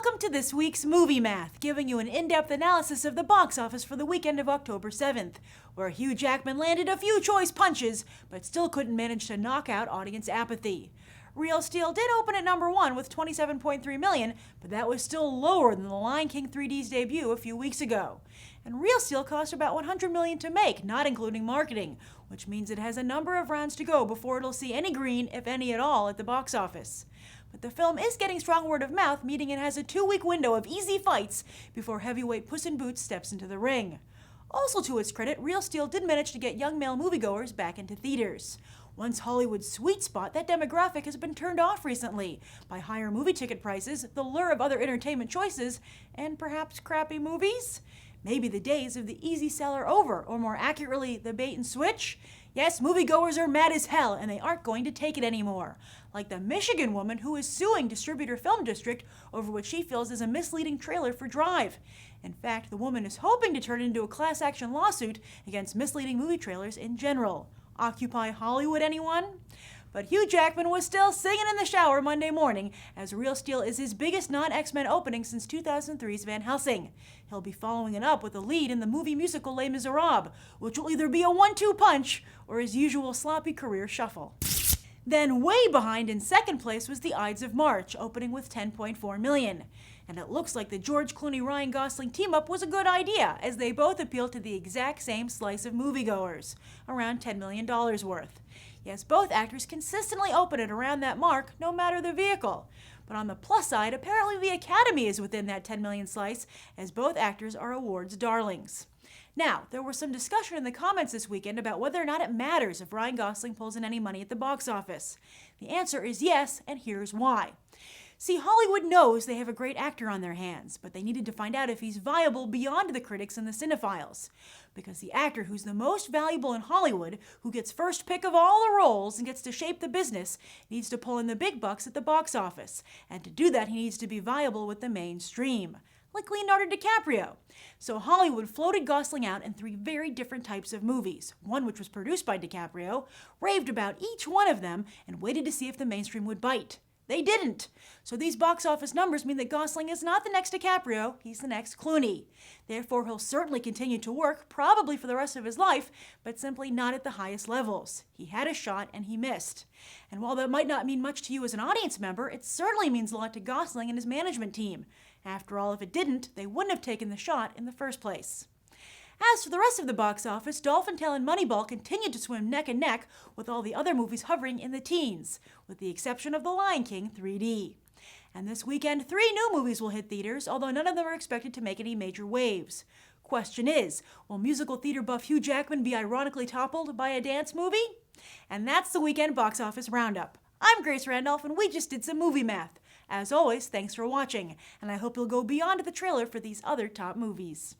Welcome to this week's Movie Math, giving you an in-depth analysis of the box office for the weekend of October 7th, where Hugh Jackman landed a few choice punches, but still couldn't manage to knock out audience apathy. Real Steel did open at number 1 with $27.3 million, but that was still lower than The Lion King 3D's debut a few weeks ago. And Real Steel cost about $100 million to make, not including marketing, which means it has a number of rounds to go before it'll see any green, if any at all, at the box office. But the film is getting strong word of mouth, meaning it has a 2-week window of easy fights before heavyweight Puss in Boots steps into the ring. Also to its credit, Real Steel did manage to get young male moviegoers back into theaters. Once Hollywood's sweet spot, that demographic has been turned off recently by higher movie ticket prices, the lure of other entertainment choices, and perhaps crappy movies? Maybe the days of the easy sell are over, or more accurately, the bait and switch? Yes, moviegoers are mad as hell, and they aren't going to take it anymore. Like the Michigan woman who is suing Distributor Film District over what she feels is a misleading trailer for Drive. In fact, the woman is hoping to turn it into a class action lawsuit against misleading movie trailers in general. Occupy Hollywood, anyone? But Hugh Jackman was still singing in the shower Monday morning, as Real Steel is his biggest non-X-Men opening since 2003's Van Helsing. He'll be following it up with a lead in the movie musical Les Miserables, which will either be a 1-2 punch or his usual sloppy career shuffle. Then way behind in second place was the Ides of March, opening with $10.4 million. And it looks like the George Clooney-Ryan Gosling team-up was a good idea, as they both appeal to the exact same slice of moviegoers, around $10 million worth. Yes, both actors consistently open at around that mark, no matter the vehicle. But on the plus side, apparently the Academy is within that $10 million slice, as both actors are awards darlings. Now, there was some discussion in the comments this weekend about whether or not it matters if Ryan Gosling pulls in any money at the box office. The answer is yes, and here's why. See, Hollywood knows they have a great actor on their hands, but they needed to find out if he's viable beyond the critics and the cinephiles. Because the actor who's the most valuable in Hollywood, who gets first pick of all the roles and gets to shape the business, needs to pull in the big bucks at the box office. And to do that, he needs to be viable with the mainstream. Like Leonardo DiCaprio. So Hollywood floated Gosling out in 3 very different types of movies, one which was produced by DiCaprio, raved about each one of them, and waited to see if the mainstream would bite. They didn't. So these box office numbers mean that Gosling is not the next DiCaprio, he's the next Clooney. Therefore, he'll certainly continue to work, probably for the rest of his life, but simply not at the highest levels. He had a shot and he missed. And while that might not mean much to you as an audience member, it certainly means a lot to Gosling and his management team. After all, if it didn't, they wouldn't have taken the shot in the first place. As for the rest of the box office, Dolphin Tale and Moneyball continued to swim neck and neck with all the other movies hovering in the teens, with the exception of The Lion King 3D. And this weekend, 3 new movies will hit theaters, although none of them are expected to make any major waves. Question is, will musical theater buff Hugh Jackman be ironically toppled by a dance movie? And that's the weekend box office roundup. I'm Grace Randolph, and we just did some movie math. As always, thanks for watching, and I hope you'll go beyond the trailer for these other top movies.